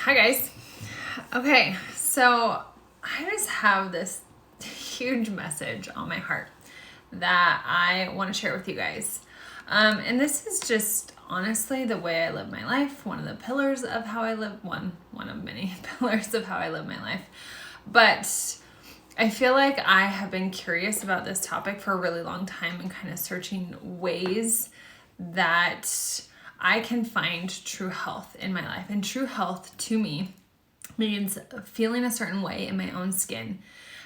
Hi guys. Okay, so I just have this huge message on my heart that I want to share with you guys. And this is just honestly the way I live my life, one of the pillars of how I live, one of many pillars of how I live my life. But I feel like I have been curious about this topic for a really long time and kind of searching ways that I can find true health in my life. And true health to me means feeling a certain way in my own skin.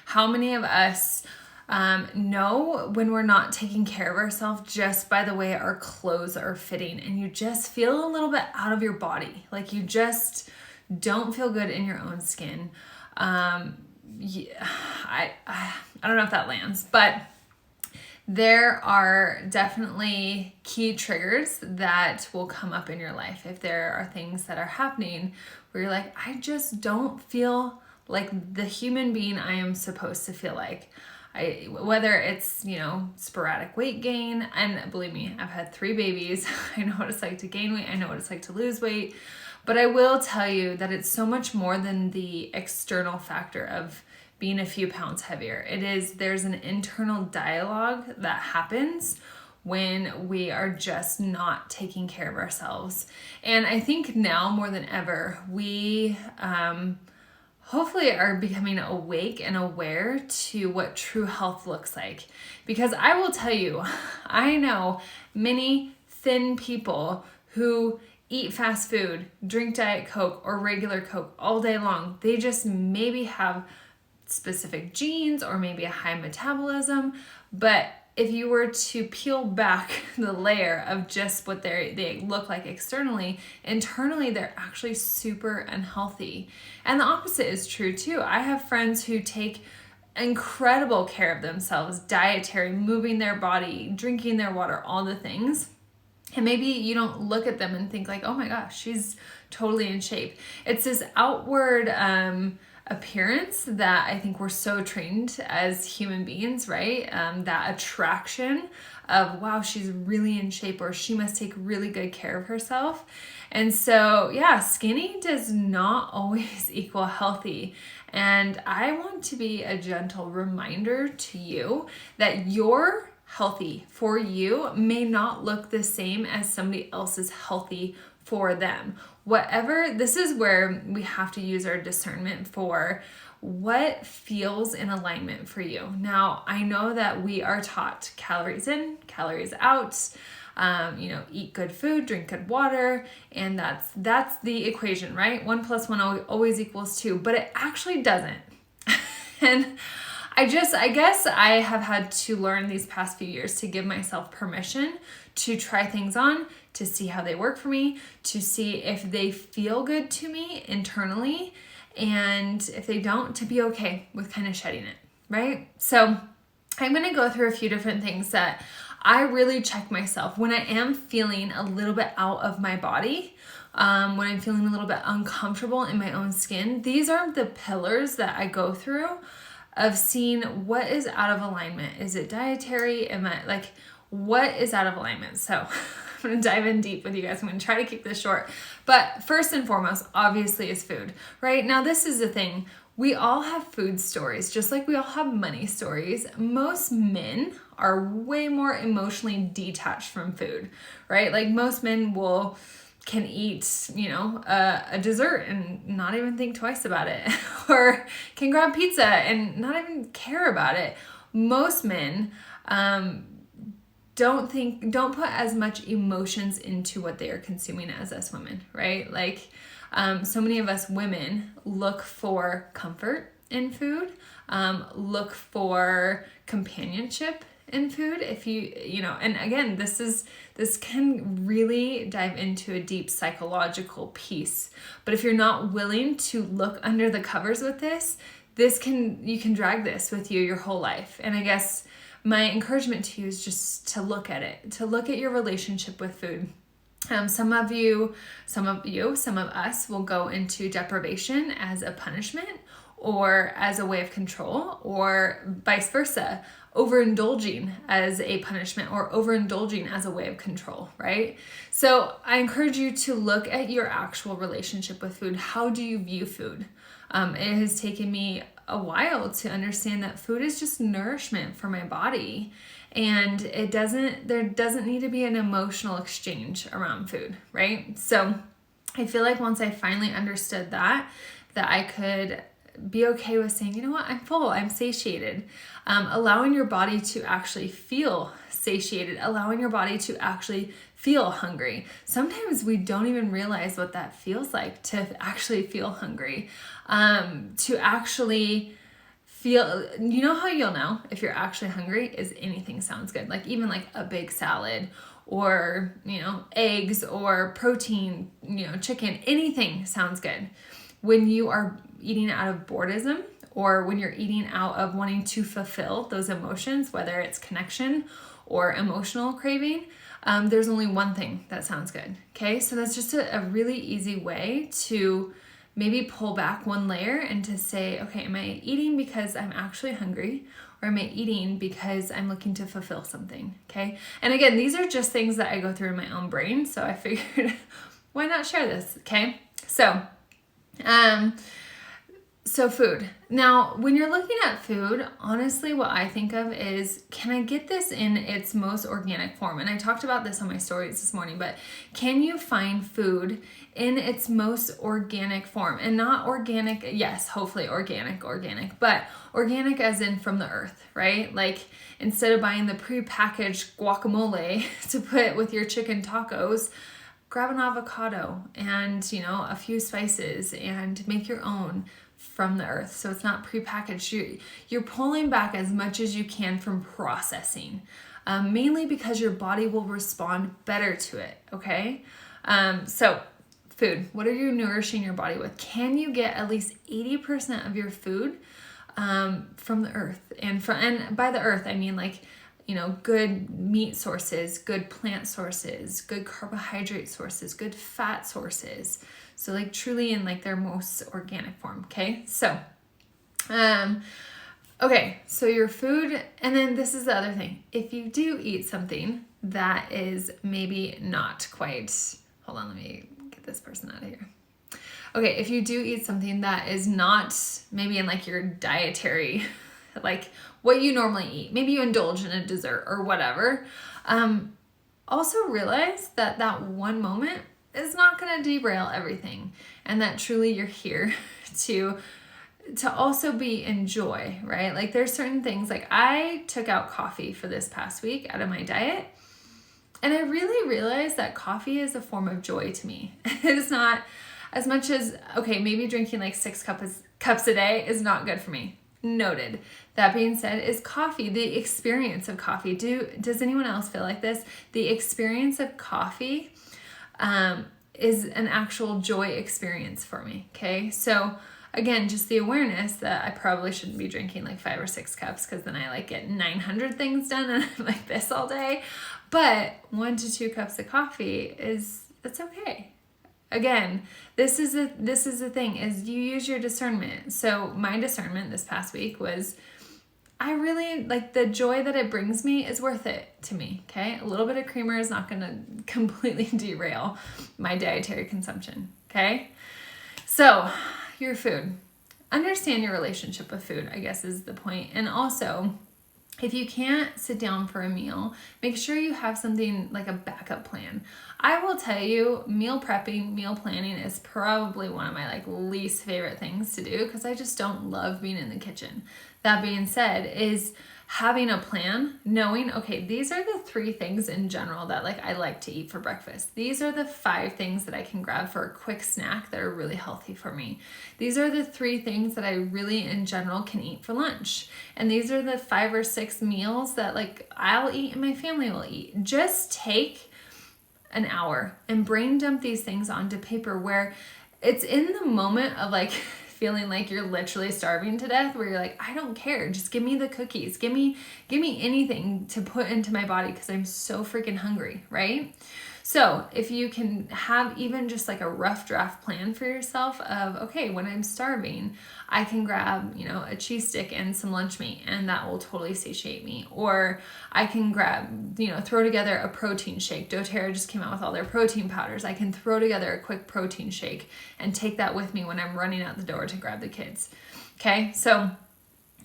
How many of us know when we're not taking care of ourselves just by the way our clothes are fitting, and you just feel a little bit out of your body, like you just don't feel good in your own skin? Yeah, I don't know if that lands, but there are definitely key triggers that will come up in your life if there are things that are happening where you're like, I just don't feel like the human being I am supposed to feel like. Whether it's, sporadic weight gain, and believe me, I've had 3 babies. I know what it's like to gain weight. I know what it's like to lose weight. But I will tell you that it's so much more than the external factor of being a few pounds heavier. There's an internal dialogue that happens when we are just not taking care of ourselves. And I think now more than ever, we hopefully are becoming awake and aware to what true health looks like. Because I will tell you, I know many thin people who eat fast food, drink Diet Coke or regular Coke all day long. They just maybe have specific genes or maybe a high metabolism, but if you were to peel back the layer of just what they look like externally, internally they're actually super unhealthy. And the opposite is true too. I have friends who take incredible care of themselves, dietary, moving their body, drinking their water, all the things. And maybe you don't look at them and think like, oh my gosh, she's totally in shape. It's this outward appearance that I think we're so trained as human beings, right? That attraction of, wow, she's really in shape, or she must take really good care of herself. And so, yeah, skinny does not always equal healthy. And I want to be a gentle reminder to you that your healthy for you may not look the same as somebody else's healthy for them. This is where we have to use our discernment for what feels in alignment for you. Now, I know that we are taught calories in, calories out, eat good food, drink good water, and that's the equation, right? 1 + 1 always equals 2, but it actually doesn't. And I guess I have had to learn these past few years to give myself permission to try things on, to see how they work for me, to see if they feel good to me internally, and if they don't, to be okay with kind of shedding it, right? So I'm going to go through a few different things that I really check myself when I am feeling a little bit out of my body, when I'm feeling a little bit uncomfortable in my own skin. These are the pillars that I go through of seeing what is out of alignment. Is it dietary? What is out of alignment? So I'm going to dive in deep with you guys. I'm going to try to keep this short. But first and foremost, obviously, is food, right? Now, this is the thing. We all have food stories, just like we all have money stories. Most men are way more emotionally detached from food, right? Like most men can eat, a dessert and not even think twice about it, or can grab pizza and not even care about it. Most men don't put as much emotions into what they are consuming as us women, right? Like so many of us women look for comfort in food, look for companionship in food. If and again, this can really dive into a deep psychological piece. But if you're not willing to look under the covers with this, you can drag this with you your whole life. And I guess my encouragement to you is just to look at it, to look at your relationship with food. Some of us will go into deprivation as a punishment or as a way of control, or vice versa. overindulging as a punishment or overindulging as a way of control, right? So I encourage you to look at your actual relationship with food. How do you view food? It has taken me a while to understand that food is just nourishment for my body, and there doesn't need to be an emotional exchange around food, right? So I feel like once I finally understood that I could be okay with saying, you know what, I'm full, I'm satiated. Allowing your body to actually feel satiated, allowing your body to actually feel hungry. Sometimes we don't even realize what that feels like, to actually feel hungry, to actually feel, you know how you'll know if you're actually hungry is anything sounds good. Like even like a big salad or, eggs or protein, chicken, anything sounds good. When you are eating out of boredom or when you're eating out of wanting to fulfill those emotions, whether it's connection or emotional craving, there's only one thing that sounds good. Okay, so that's just a really easy way to maybe pull back one layer and to say, okay, am I eating because I'm actually hungry, or am I eating because I'm looking to fulfill something? Okay, and again, these are just things that I go through in my own brain, so I figured why not share this? Okay, so food. Now, when you're looking at food, honestly, what I think of is, can I get this in its most organic form? And I talked about this on my stories this morning, but can you find food in its most organic form? And not organic, yes, hopefully organic, but organic as in from the earth, right? Like instead of buying the prepackaged guacamole to put with your chicken tacos, grab an avocado and, a few spices and make your own from the earth. So it's not prepackaged. You're pulling back as much as you can from processing, mainly because your body will respond better to it. Okay. So food, what are you nourishing your body with? Can you get at least 80% of your food, from the earth? And by the earth, I mean like, good meat sources, good plant sources, good carbohydrate sources, good fat sources. So like truly in like their most organic form. Okay. So, so your food, and then this is the other thing. If you do eat something that is maybe not quite, hold on, let me get this person out of here. Okay. If you do eat something that is not maybe in like your dietary, like what you normally eat, maybe you indulge in a dessert or whatever. Also realize that one moment is not going to derail everything, and that truly you're here to also be in joy, right? Like there's certain things, like I took out coffee for this past week out of my diet, and I really realized that coffee is a form of joy to me. It's not as much as, okay, maybe drinking like 6 cups a day is not good for me. Noted. That being said, is coffee, the experience of coffee. Does anyone else feel like this? The experience of coffee is an actual joy experience for me. Okay. So again, just the awareness that I probably shouldn't be drinking like 5 or 6 cups, because then I like get 900 things done and I'm like this all day. But 1 to 2 cups of coffee it's okay. Again, this is the thing, is you use your discernment. So my discernment this past week was, I really like the joy that it brings me is worth it to me. Okay. A little bit of creamer is not going to completely derail my dietary consumption. Okay. So your food, understand your relationship with food, I guess is the point. And also, if you can't sit down for a meal, make sure you have something like a backup plan. I will tell you, meal prepping, meal planning is probably one of my like least favorite things to do, because I just don't love being in the kitchen. That being said, is having a plan, knowing, okay, these are the 3 things in general that like I like to eat for breakfast. These are the 5 things that I can grab for a quick snack that are really healthy for me. These are the 3 things that I really in general can eat for lunch. And these are the 5 or 6 meals that like I'll eat and my family will eat. Just take an hour and brain dump these things onto paper, where it's in the moment of like feeling like you're literally starving to death, where you're like, I don't care, just give me the cookies, give me anything to put into my body because I'm so freaking hungry, right? So if you can have even just like a rough draft plan for yourself of, okay, when I'm starving, I can grab, a cheese stick and some lunch meat, and that will totally satiate me. Or I can grab, throw together a protein shake. doTERRA just came out with all their protein powders. I can throw together a quick protein shake and take that with me when I'm running out the door to grab the kids. Okay, so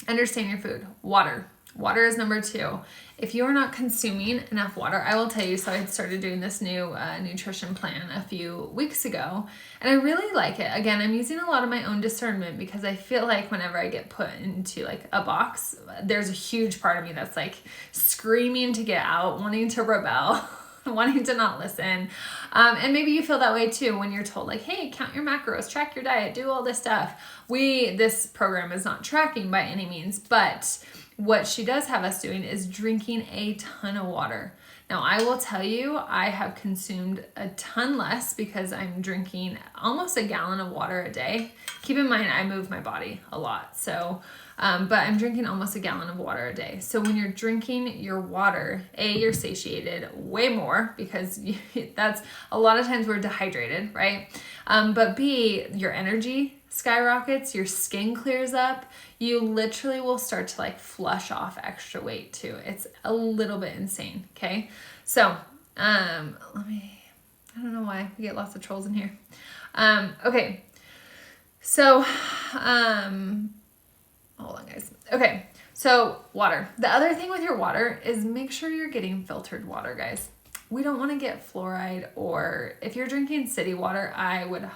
understand your food. Water. Water is number 2. If you are not consuming enough water, I will tell you, so I started doing this new nutrition plan a few weeks ago, and I really like it. Again, I'm using a lot of my own discernment because I feel like whenever I get put into like a box, there's a huge part of me that's like screaming to get out, wanting to rebel, wanting to not listen. And maybe you feel that way too when you're told like, hey, count your macros, track your diet, do all this stuff. This program is not tracking by any means, but what she does have us doing is drinking a ton of water. Now, I will tell you, I have consumed a ton less because I'm drinking almost a gallon of water a day. Keep in mind, I move my body a lot. So, but I'm drinking almost a gallon of water a day. So when you're drinking your water, A, you're satiated way more because that's a lot of times we're dehydrated, right? But B, your energy skyrockets, your skin clears up, you literally will start to like flush off extra weight too. It's a little bit insane. Okay. So, I don't know why we get lots of trolls in here. Okay. So, hold on guys. Okay. So water. The other thing with your water is make sure you're getting filtered water, guys. We don't want to get fluoride, or if you're drinking city water, I would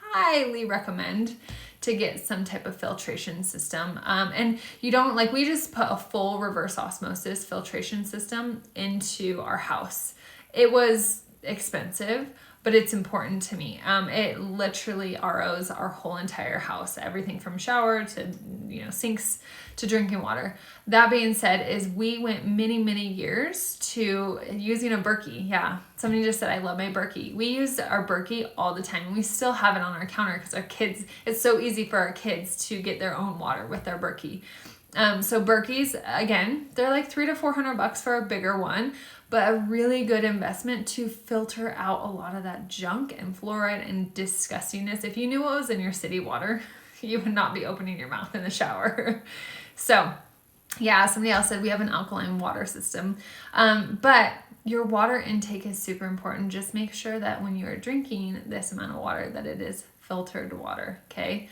highly recommend to get some type of filtration system. And you don't we just put a full reverse osmosis filtration system into our house. It was expensive, but it's important to me. It literally ROs our whole entire house, everything from shower to, sinks to drinking water. That being said, is we went many, many years to using a Berkey. Yeah, somebody just said, I love my Berkey. We use our Berkey all the time. We still have it on our counter because our kids, it's so easy for our kids to get their own water with their Berkey. So Berkeys, again, they're like $300 to $400 for a bigger one, but a really good investment to filter out a lot of that junk and fluoride and disgustingness. If you knew what was in your city water, you would not be opening your mouth in the shower. So yeah, somebody else said we have an alkaline water system. But your water intake is super important. Just make sure that when you are drinking this amount of water, that it is filtered water, okay?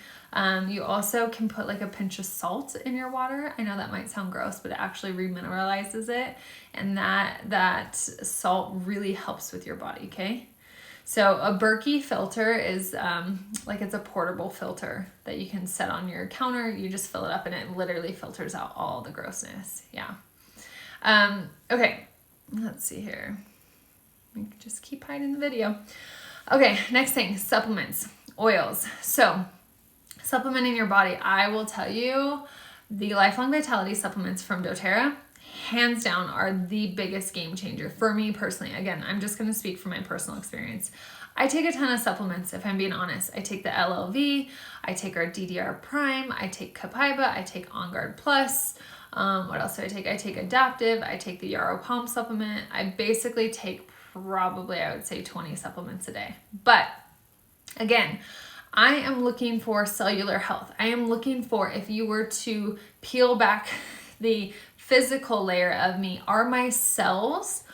You also can put like a pinch of salt in your water. I know that might sound gross, but it actually remineralizes it. And that salt really helps with your body, okay? So a Berkey filter is it's a portable filter that you can set on your counter. You just fill it up and it literally filters out all the grossness. Yeah. Okay, let's see here. We can just keep hiding the video. Okay, next thing, supplements, oils. So supplementing your body, I will tell you the Lifelong Vitality supplements from doTERRA, hands down, are the biggest game changer for me personally. Again, I'm just going to speak from my personal experience. I take a ton of supplements, if I'm being honest. I take the LLV, I take our DDR Prime, I take Copaiba, I take On Guard Plus. What else do I take? I take Adaptive, I take the Yarrow Palm supplement. I basically take probably, I would say 20 supplements a day. But again, I am looking for cellular health. I am looking for, if you were to peel back the physical layer of me, are my cells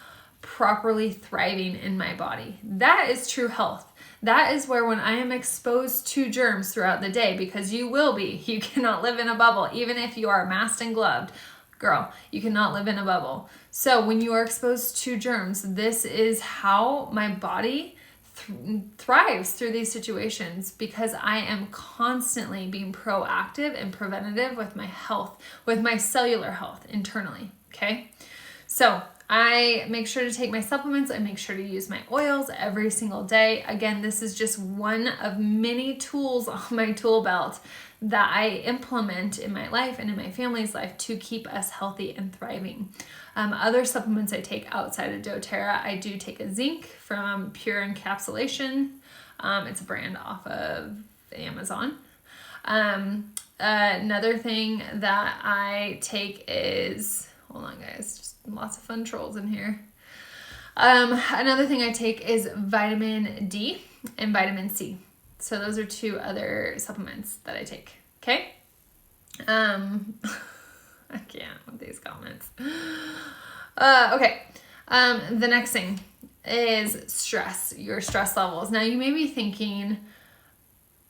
properly thriving in my body? That is true health. That is where when I am exposed to germs throughout the day, because you will be, you cannot live in a bubble. Even if you are masked and gloved, girl, you cannot live in a bubble. So when you are exposed to germs, this is how my body thrives through these situations, because I am constantly being proactive and preventative with my health, with my cellular health internally. Okay. So I make sure to take my supplements. I make sure to use my oils every single day. Again, this is just one of many tools on my tool belt that I implement in my life and in my family's life to keep us healthy and thriving. Other supplements I take outside of doTERRA, I do take a zinc from Pure Encapsulation. It's a brand off of Amazon. Another thing that I take is, hold on guys, just lots of fun trolls in here. Another thing I take is vitamin D and vitamin C. So those are 2 other supplements that I take. Okay. I can't with these comments. Okay. The next thing is stress, your stress levels. Now you may be thinking,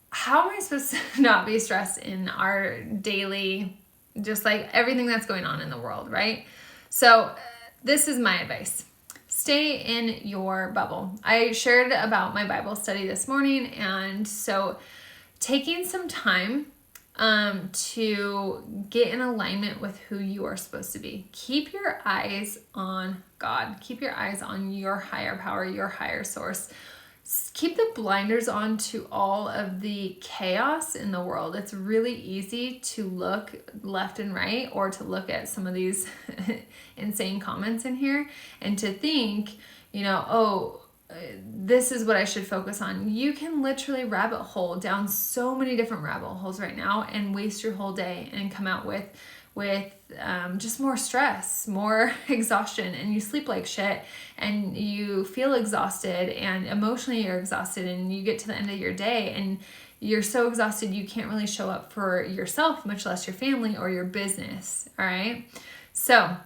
how am I supposed to not be stressed in our daily, just like everything that's going on in the world, right? So this is my advice. Stay in your bubble. I shared about my Bible study this morning, and so taking some time to get in alignment with who you are supposed to be. Keep your eyes on God. Keep your eyes on your higher power, your higher source. Keep the blinders on to all of the chaos in the world. It's really easy to look left and right, or to look at some of these insane comments in here and to think, oh, this is what I should focus on. You can literally rabbit hole down so many different rabbit holes right now and waste your whole day and come out with just more stress, more exhaustion, and you sleep like shit and you feel exhausted, and emotionally you're exhausted, and you get to the end of your day and you're so exhausted you can't really show up for yourself, much less your family or your business. All right. So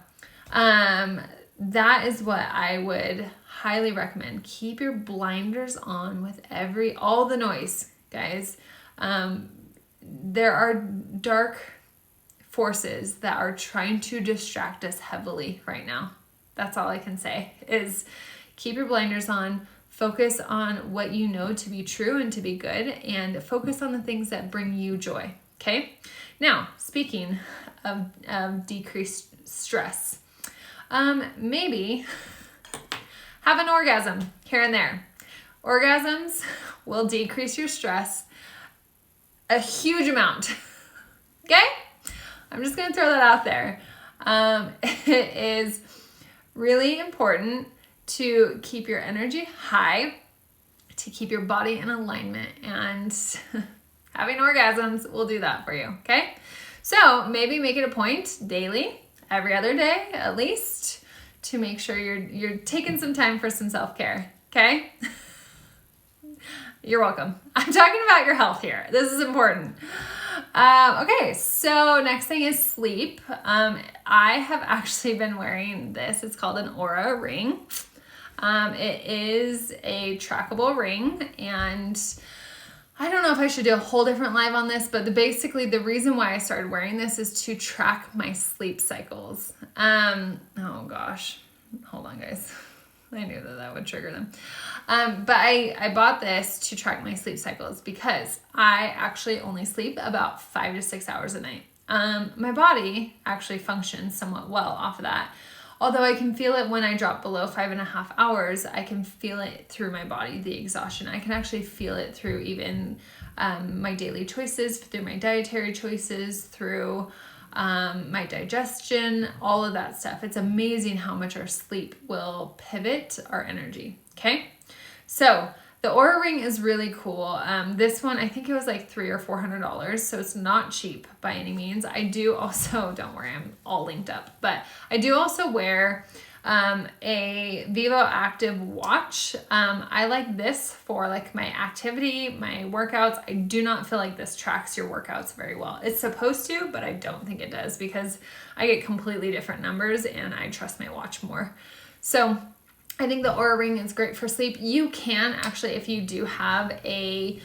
that is what I would highly recommend. Keep your blinders on with all the noise, guys. There are dark forces that are trying to distract us heavily right now. That's all I can say is keep your blinders on, focus on what you know to be true and to be good, and focus on the things that bring you joy. Okay. Now, speaking of decreased stress, maybe have an orgasm here and there. Orgasms will decrease your stress a huge amount. Okay? I'm just going to throw that out there. It is really important to keep your energy high, to keep your body in alignment, and having orgasms will do that for you. Okay? So maybe make it a point daily, every other day at least, to make sure you're taking some time for some self-care. Okay? You're welcome. I'm talking about your health here. This is important. Okay, so next thing is sleep. I have actually been wearing this. It's called an Aura ring. It is a trackable ring, and I don't know if I should do a whole different live on this, but basically the reason why I started wearing this is to track my sleep cycles. Oh gosh, hold on guys. I knew that would trigger them. But I bought this to track my sleep cycles because I actually only sleep about 5 to 6 hours a night. My body actually functions somewhat well off of that. Although I can feel it when I drop below 5.5 hours, I can feel it through my body, the exhaustion. I can actually feel it through even my daily choices, through my dietary choices, through my digestion, all of that stuff. It's amazing how much our sleep will pivot our energy. Okay. So the Aura ring is really cool. This one, I think it was like $300 or $400. So it's not cheap by any means. I do also, don't worry, I'm all linked up, but I do also wear a Vivo Active watch. I like this for like my activity, my workouts. I do not feel like this tracks your workouts very well. It's supposed to, but I don't think it does because I get completely different numbers and I trust my watch more. So I think the Aura ring is great for sleep. You can actually, if you do have a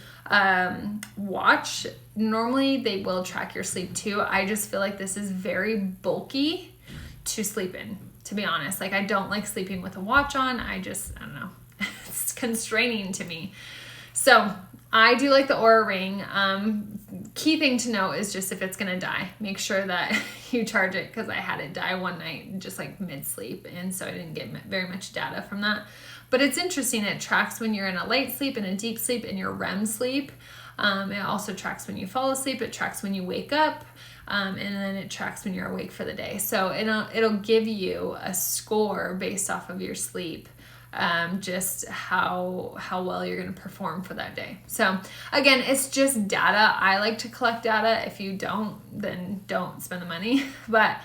watch, normally they will track your sleep too. I just feel like this is very bulky to sleep in, to be honest. Like I don't like sleeping with a watch on. I don't know. It's constraining to me. So I do like the Aura ring. Key thing to know is just if it's going to die, make sure that you charge it, because I had it die one night just like mid-sleep, and so I didn't get very much data from that. But it's interesting. It tracks when you're in a light sleep and a deep sleep and your REM sleep. It also tracks when you fall asleep. It tracks when you wake up. And then it tracks when you're awake for the day. So it'll give you a score based off of your sleep, just how well you're going to perform for that day. So again, it's just data. I like to collect data. If you don't, then don't spend the money. But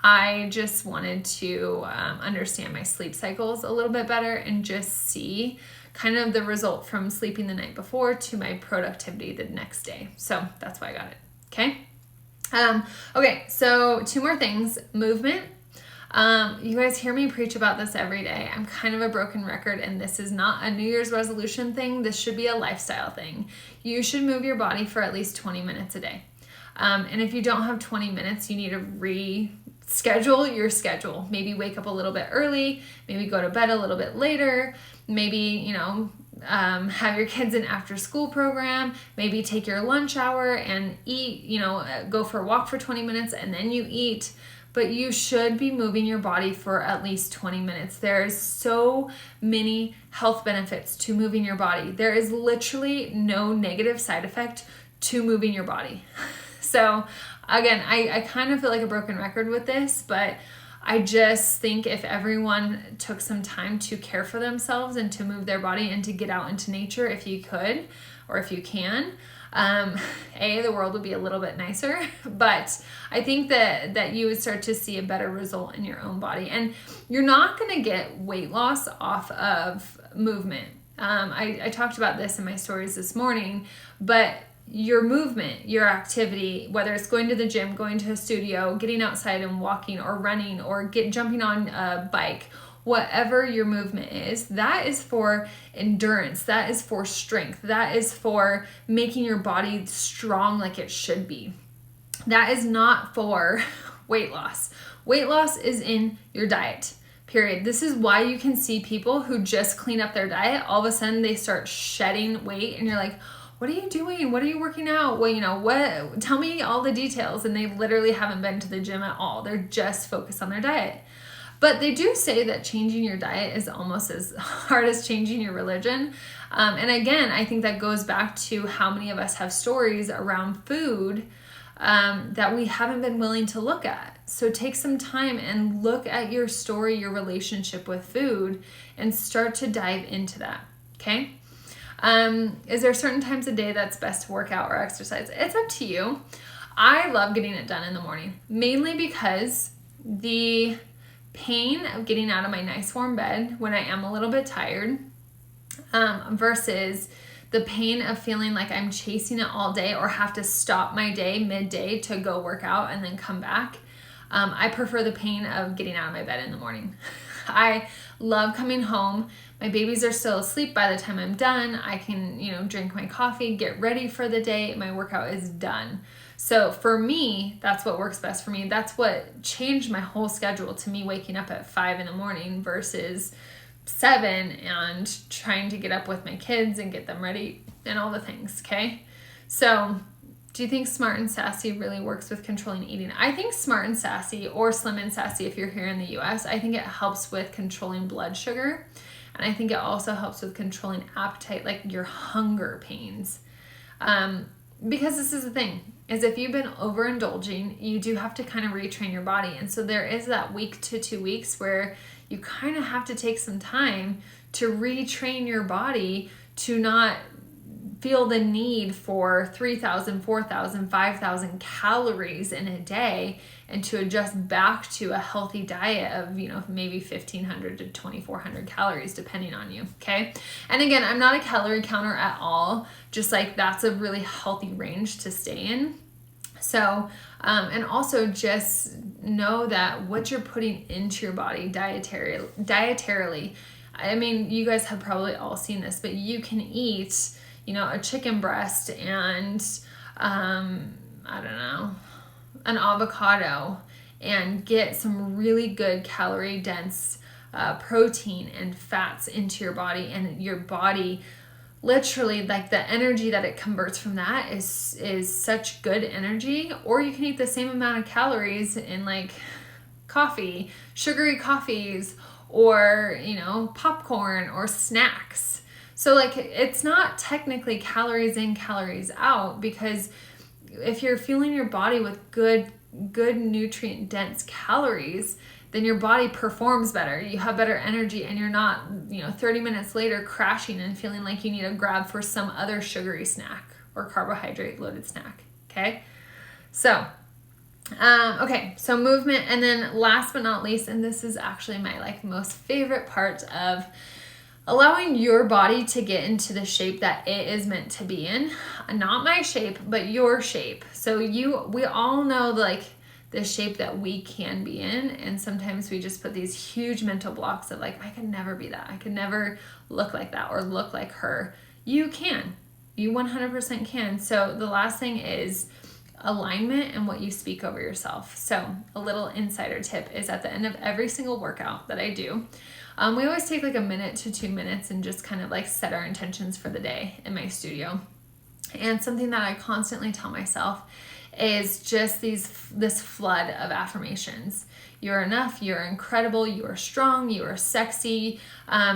I just wanted to understand my sleep cycles a little bit better and just see kind of the result from sleeping the night before to my productivity the next day. So that's why I got it. Okay. Okay. So 2 more things. Movement. You guys hear me preach about this every day. I'm kind of a broken record, and this is not a New Year's resolution thing. This should be a lifestyle thing. You should move your body for at least 20 minutes a day. And if you don't have 20 minutes, you need to reschedule your schedule. Maybe wake up a little bit early, maybe go to bed a little bit later, maybe, have your kids in after school program, maybe take your lunch hour and eat, go for a walk for 20 minutes and then you eat. But you should be moving your body for at least 20 minutes. There's so many health benefits to moving your body. There is literally no negative side effect to moving your body. So again, I kind of feel like a broken record with this, but I just think if everyone took some time to care for themselves and to move their body and to get out into nature if you could, or if you can, the world would be a little bit nicer, but I think that you would start to see a better result in your own body, and you're not going to get weight loss off of movement. I talked about this in my stories this morning, but your movement, your activity, whether it's going to the gym, going to a studio, getting outside and walking or running or jumping on a bike, whatever your movement is, that is for endurance, that is for strength, that is for making your body strong like it should be. That is not for weight loss. Weight loss is in your diet, period. This is why you can see people who just clean up their diet, all of a sudden they start shedding weight and you're like, what are you doing? What are you working out? Well, tell me all the details. And they literally haven't been to the gym at all. They're just focused on their diet. But they do say that changing your diet is almost as hard as changing your religion. And again, I think that goes back to how many of us have stories around food that we haven't been willing to look at. So take some time and look at your story, your relationship with food, and start to dive into that, okay? Is there certain times of day that's best to work out or exercise? It's up to you. I love getting it done in the morning, mainly because the pain of getting out of my nice warm bed when I am a little bit tired, versus the pain of feeling like I'm chasing it all day or have to stop my day midday to go work out and then come back. I prefer the pain of getting out of my bed in the morning. I love coming home. My babies are still asleep by the time I'm done. I can, drink my coffee, get ready for the day. My workout is done. So for me, that's what works best for me. That's what changed my whole schedule to me waking up at 5 a.m. versus 7 and trying to get up with my kids and get them ready and all the things, okay? So do you think Smart and Sassy really works with controlling eating? I think Smart and Sassy, or Slim and Sassy if you're here in the US, I think it helps with controlling blood sugar. And I think it also helps with controlling appetite, like your hunger pains. Because this is the thing, is if you've been overindulging, you do have to kind of retrain your body. And so there is that week to 2 weeks where you kind of have to take some time to retrain your body to not feel the need for 3,000, 4,000, 5,000 calories in a day, and to adjust back to a healthy diet of, maybe 1,500 to 2,400 calories, depending on you, okay? And again, I'm not a calorie counter at all, just like that's a really healthy range to stay in. So, and also just know that what you're putting into your body dietarily, I mean, you guys have probably all seen this, but you can eat a chicken breast and, an avocado and get some really good calorie dense protein and fats into your body, and your body literally, like, the energy that it converts from that is such good energy. Or you can eat the same amount of calories in like coffee, sugary coffees, or popcorn or snacks. So like, it's not technically calories in, calories out, because if you're fueling your body with good nutrient dense calories, then your body performs better. You have better energy, and you're not, 30 minutes later crashing and feeling like you need to grab for some other sugary snack or carbohydrate loaded snack. Okay. So, Okay, so movement, and then last but not least, and this is actually my like most favorite part of allowing your body to get into the shape that it is meant to be in. Not my shape, but your shape. So we all know like the shape that we can be in, and sometimes we just put these huge mental blocks of like, I could never be that. I could never look like that or look like her. You can. You 100% can. So the last thing is alignment and what you speak over yourself. So a little insider tip is at the end of every single workout that I do, we always take like a minute to 2 minutes and just kind of like set our intentions for the day in my studio. And something that I constantly tell myself is just this flood of affirmations. You're enough, you're incredible, you are strong, you are sexy,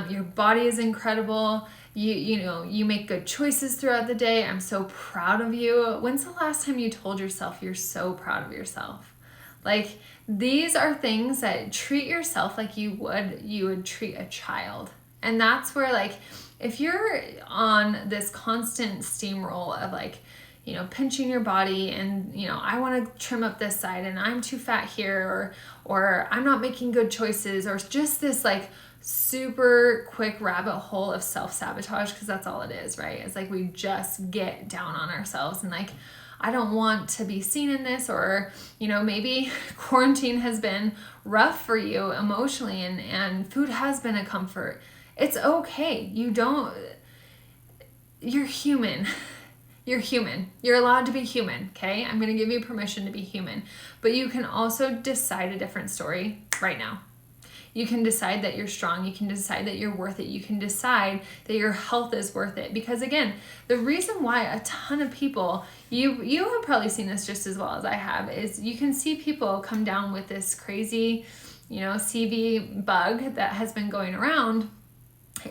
your body is incredible. You make good choices throughout the day. I'm so proud of you. When's the last time you told yourself you're so proud of yourself? Like, these are things that treat yourself like you would treat a child. And that's where, like, if you're on this constant steamroll of like, pinching your body and, I want to trim up this side and I'm too fat here, or I'm not making good choices, or just this like super quick rabbit hole of self-sabotage, because that's all it is, right? It's like we just get down on ourselves and like, I don't want to be seen in this, or maybe quarantine has been rough for you emotionally and food has been a comfort. It's okay. You're human. You're human. You're allowed to be human, okay? I'm going to give you permission to be human, but you can also decide a different story right now. You can decide that you're strong. You can decide that you're worth it. You can decide that your health is worth it. Because again, the reason why a ton of people, you have probably seen this just as well as I have, is you can see people come down with this crazy, CV bug that has been going around.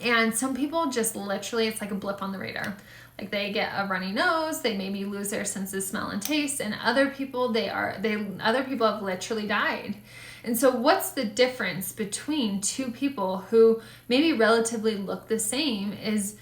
And some people just literally, it's like a blip on the radar. Like they get a runny nose, they maybe lose their sense of smell and taste, and other people have literally died. And so what's the difference between two people who maybe relatively look the same is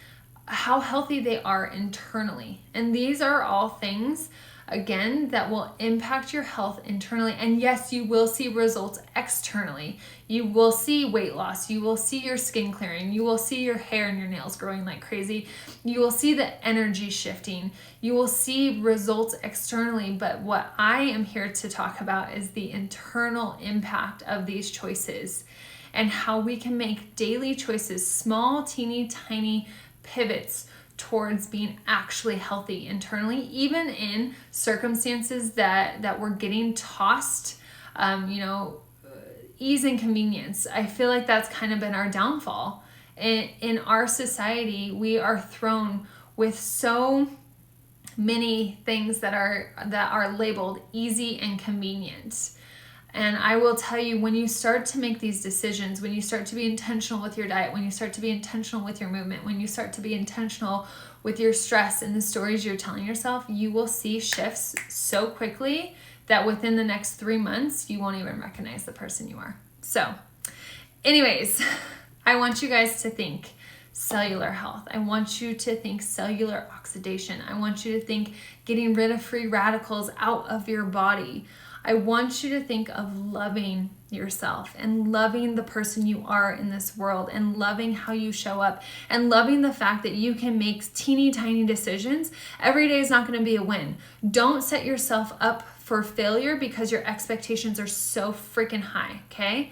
how healthy they are internally. And these are all things, again, that will impact your health internally. And yes, you will see results externally. You will see weight loss. You will see your skin clearing. You will see your hair and your nails growing like crazy. You will see the energy shifting. You will see results externally. But what I am here to talk about is the internal impact of these choices and how we can make daily choices, small, teeny, tiny pivots towards being actually healthy internally, even in circumstances that we're getting tossed, ease and convenience. I feel like that's kind of been our downfall. In our society, we are thrown with so many things that are labeled easy and convenient. And I will tell you, when you start to make these decisions, when you start to be intentional with your diet, when you start to be intentional with your movement, when you start to be intentional with your stress and the stories you're telling yourself, you will see shifts so quickly that within the next 3 months, you won't even recognize the person you are. So anyways, I want you guys to think cellular health. I want you to think cellular oxidation. I want you to think getting rid of free radicals out of your body. I want you to think of loving yourself and loving the person you are in this world and loving how you show up and loving the fact that you can make teeny tiny decisions. Every day is not going to be a win. Don't set yourself up for failure because your expectations are so freaking high, okay?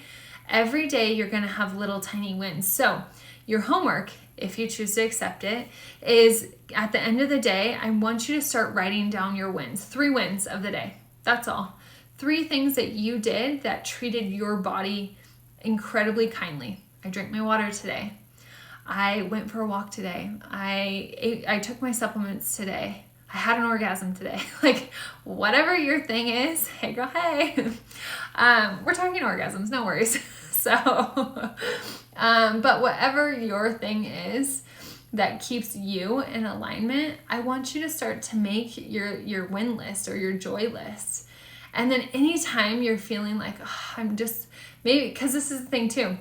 Every day you're going to have little tiny wins. So your homework, if you choose to accept it, is at the end of the day, I want you to start writing down your wins. 3 wins of the day. That's all. 3 things that you did that treated your body incredibly kindly. I drank my water today. I went for a walk today. I took my supplements today. I had an orgasm today. Like, whatever your thing is, hey girl, hey. We're talking orgasms, no worries. So, but whatever your thing is that keeps you in alignment, I want you to start to make your win list or your joy list. And then anytime you're feeling like, I'm just, maybe, because this is the thing too,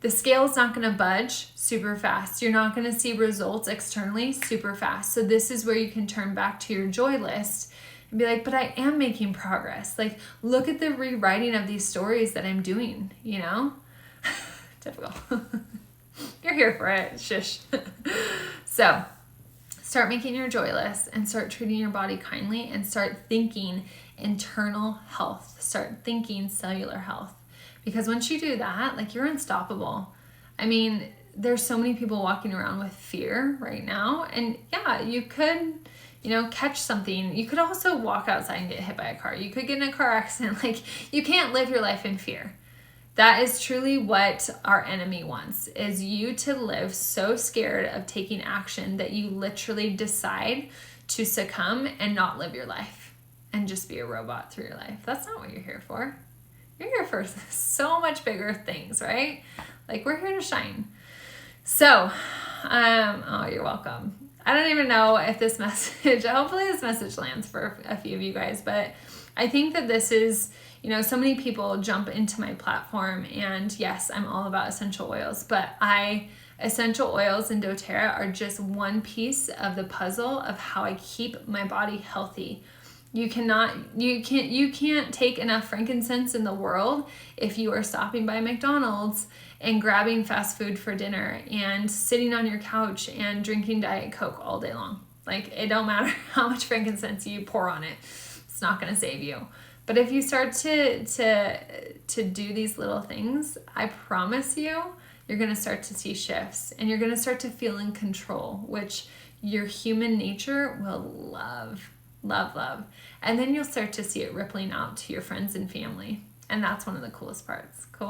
the scale is not going to budge super fast. You're not going to see results externally super fast. So this is where you can turn back to your joy list and be like, but I am making progress. Like, look at the rewriting of these stories that I'm doing, you know? Typical. You're here for it. Shush. So start making your joy list and start treating your body kindly and start thinking internal health. Start thinking cellular health. Because once you do that, like, you're unstoppable. I mean, there's so many people walking around with fear right now. And yeah, you could, you know, catch something. You could also walk outside and get hit by a car. You could get in a car accident. Like, you can't live your life in fear. That is truly what our enemy wants, is you to live so scared of taking action that you literally decide to succumb and not live your life and just be a robot through your life. That's not what you're here for. You're here for so much bigger things, right? Like, we're here to shine. So, oh, you're welcome. I don't even know if this message, hopefully this message lands for a few of you guys, but I think that this is, you know, so many people jump into my platform, and yes, I'm all about essential oils, but essential oils and doTERRA are just one piece of the puzzle of how I keep my body healthy. You can't take enough frankincense in the world if you are stopping by McDonald's and grabbing fast food for dinner and sitting on your couch and drinking Diet Coke all day long. Like, it don't matter how much frankincense you pour on it. It's not going to save you. But if you start to do these little things, I promise you're going to start to see shifts, and you're going to start to feel in control, which your human nature will love. Love, love. And then you'll start to see it rippling out to your friends and family. And that's one of the coolest parts. Cool?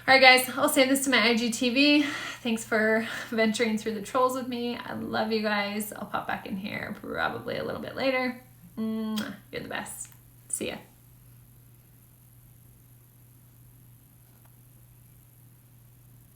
All right, guys, I'll save this to my IGTV. Thanks for venturing through the trolls with me. I love you guys. I'll pop back in here probably a little bit later. You're the best. See ya.